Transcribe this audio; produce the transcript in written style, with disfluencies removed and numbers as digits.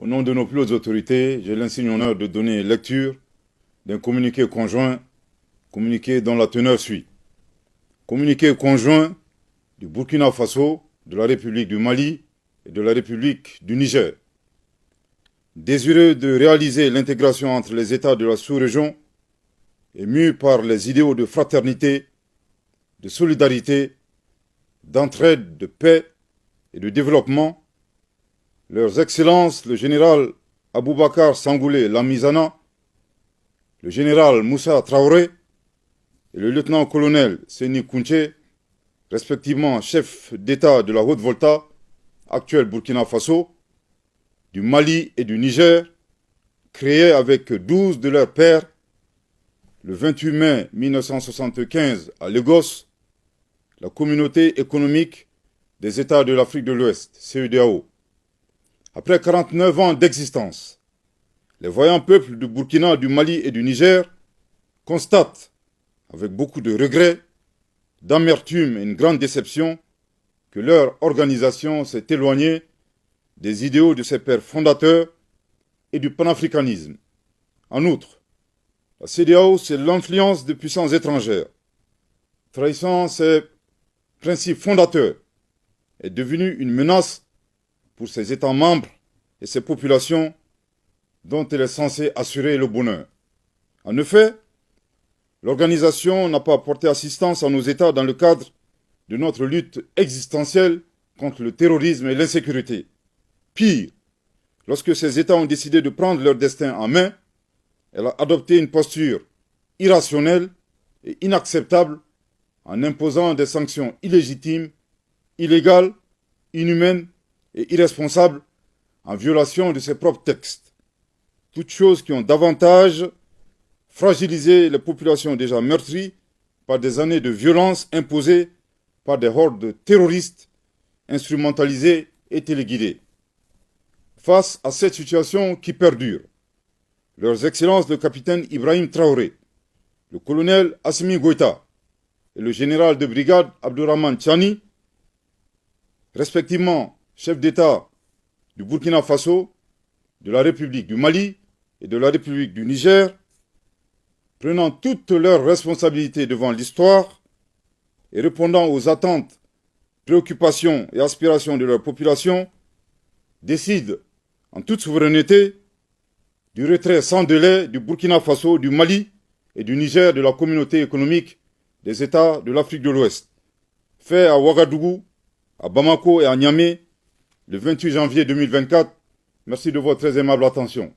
Au nom de nos plus hautes autorités, j'ai l'insigne honneur de donner lecture d'un communiqué conjoint, communiqué dont la teneur suit. Communiqué conjoint du Burkina Faso, de la République du Mali et de la République du Niger. Désireux de réaliser l'intégration entre les États de la sous-région et mûs par les idéaux de fraternité, de solidarité, d'entraide, de paix et de développement, Leurs Excellences le général Aboubakar Sangoulé Lamizana, le général Moussa Traoré et le lieutenant-colonel Seni Kounché, respectivement chef d'État de la Haute-Volta, actuel Burkina Faso, du Mali et du Niger, créés avec 12 de leurs pairs le 28 mai 1975 à Lagos, la Communauté économique des États de l'Afrique de l'Ouest, CEDEAO. Après 49 ans d'existence, les voyants peuples du Burkina, du Mali et du Niger constatent, avec beaucoup de regrets, d'amertume et une grande déception, que leur organisation s'est éloignée des idéaux de ses pères fondateurs et du panafricanisme. En outre, la CEDEAO, c'est l'influence de puissances étrangères. Trahissant ses principes fondateurs, est devenue une menace pour ses États membres et ses populations dont elle est censée assurer le bonheur. En effet, l'organisation n'a pas apporté assistance à nos États dans le cadre de notre lutte existentielle contre le terrorisme et l'insécurité. Pire, lorsque ces États ont décidé de prendre leur destin en main, elle a adopté une posture irrationnelle et inacceptable en imposant des sanctions illégitimes, illégales, inhumaines et irresponsables en violation de ses propres textes. Toutes choses qui ont davantage fragilisé les populations déjà meurtries par des années de violence imposées par des hordes terroristes instrumentalisées et téléguidées. Face à cette situation qui perdure, Leurs Excellences le capitaine Ibrahim Traoré, le colonel Assimi Goïta et le général de brigade Abdourahmane Tchani, respectivement chef d'État du Burkina Faso, de la République du Mali et de la République du Niger, prenant toutes leurs responsabilités devant l'histoire et répondant aux attentes, préoccupations et aspirations de leur population, décident, en toute souveraineté, du retrait sans délai du Burkina Faso, du Mali et du Niger de la Communauté économique des États de l'Afrique de l'Ouest, fait à Ouagadougou, à Bamako et à Niamey, le 28 janvier 2024. Merci de votre très aimable attention.